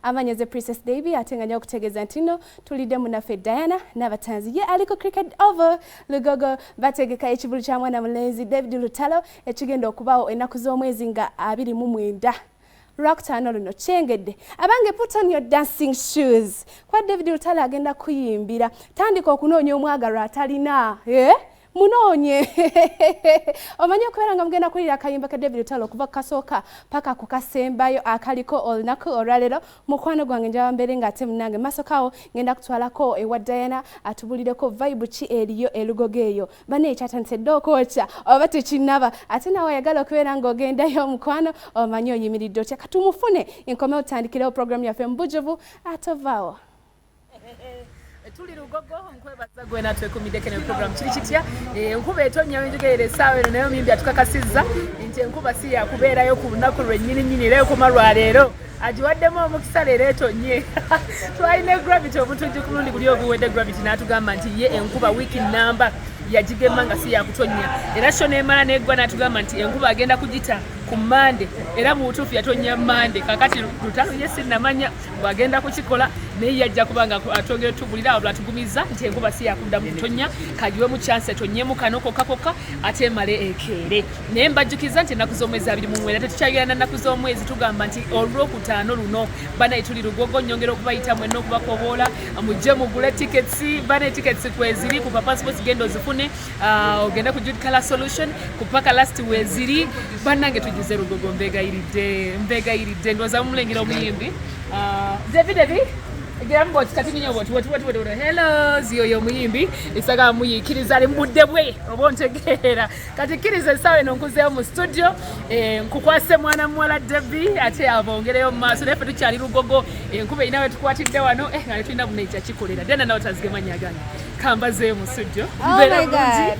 amanyoze Princess Davy atenganya okutegeza ntino tulide munafe Diana n'abatanzi ye aliko cricket over Lugogo bategeka ekivvulu kya mwana mulenzi David Lutalo ekigenda okubawo ennaku z'omwezi nga 29 Rocktown luno kyengedde abange put on your dancing shoes kwa David Lutalo agenda kuyimbira tandika okunoonya omwagalwa atalina munonye omanyi okubeera nga mugenda kulira akayimba ka David Lutalo okuva kasooka paka ku kasembayo akaliko olunaku olwaleero mukwano gwange njaba mbeere nga ate munange masookawo ngenda kutwalako ewa Diana atubulireko vibe ki eriyo elugogo eyo bane ekyatandise dde okwokya oba tekinnaba ate nawe ayagala okubeera ng'ogendayo mukwano omanyi oyimiridde otya katumufune enkomewo tutandikirewo programu yaffe mu bujjuvu atovaawo tuli Lugogo nkwebaza gwe natwe kumideke ne program kiri kitya nkuba etonya wenjogere sawa eno nayo mimbi atukakasizza nti enkuba si yakubeerayo ku lunaku lwennyini leero ku malwaleero agiwaddemu omukisa leero etonye twalina gravity obutujju ku lundi buli obuwedde gravity n'atugamba nti ye enkuba wiiki namba yagigema nga si yakutonya era sho neemala neggwa n'atugamba nti enkuba agenda kugita ku Mande era mu butuufu yatonya Mande kakati Lutalo ye sinnamanya bw'agenda kukikola naye yajja kubanga atwogere tubulira awo lwatugumiza nti enkuba si yakuddamu kutonya kagiwe mu chance etonyemu kano kokka ate emale ekeere naye mbajjukiza nti ennaku z'omwezi 29 tetukyayogera nnaku z'omwezi tugamba nti olwokutaano luno bana tuli Lugogo nnyongera okubayita mwenna okubakoboola mujje mugule tickets bana tickets kweziri ku Papa Sports gendo zifune ogenda ku Jude Color Solution ku Paka Last weziri banange tugize Lugogo mbegayiridde ndoza mulengera omuyimbi David Gambot katinyo what hello ziyo yo muyimbi isaga muyikiriza ali mudde bwe obontegeera kati kiriza sawe nonkuzeyo mu studio nkukwase mwana mwala Debbie ate abongereyo maaso nefe tukyali Lugogo nkube inawe tukwatidde wano ngale tulina buneja kikolera dena nawe tazigema gani kambazeyo mu studio oh my God.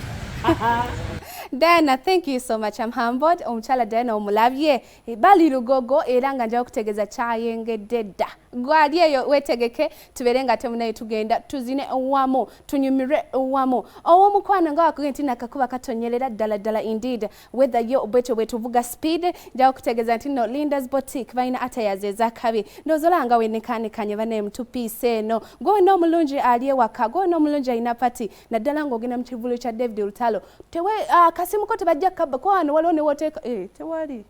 Diana, thank you so much. I'm humbled. Omuchala Diana omulabye bali Lugogo era nga njawo kutegeza kyengedde dda gwali eyo wetegeke tubeere nga temunaye tugenda tuzine wamu tunyumire wamu owomukwano nga wakugenti nakakuba katonyerera ddala indeed whether yo bweto bwetuvuga speed njawo kutegeza nti no Linda's Boutique balina atayazeza kabi ndozolanga wenekanikanye bane mtupiise eno gwe n'omulungi ali ewaka gwe n'omulungi alina pati naddala ng'ogenda mu kivvulu kya David Lutalo tewe kasimu ko tebajja kabba kwano waliwo ne woteeka tewali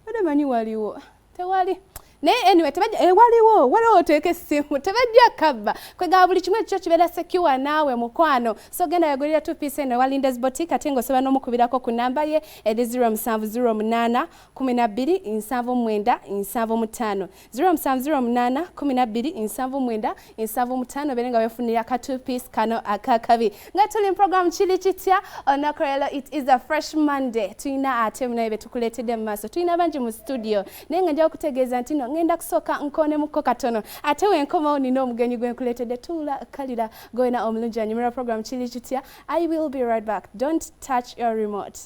bade manyi waliwo tewali ne anyway tebajja waliwo oteeka essimu tebajja kabba kwegaba buli kimwe ekyo kibeera secure naawe mukwano so genda yagulira 2 piece eno wa Linda's Boutique ate ng'osobola n'omukubirako ku namba ye 0708 12 79 75 0708 12 79 beere nga weefunira ka 2 piece kano akakabi nga tuli mu program kiri kitya onakolero it is a fresh Monday tuyina ate munaye betukuleetedde mu maaso tuyina bangi mu studio naye nga njawo kutegeeza nti no ngenda kusooka nkone muko katono ate wenkomawo nina omugenyi gwenkuleetedde tuula kalira gwena omulungi anyumira program kiri kitya I will be right back. Don't touch your remote.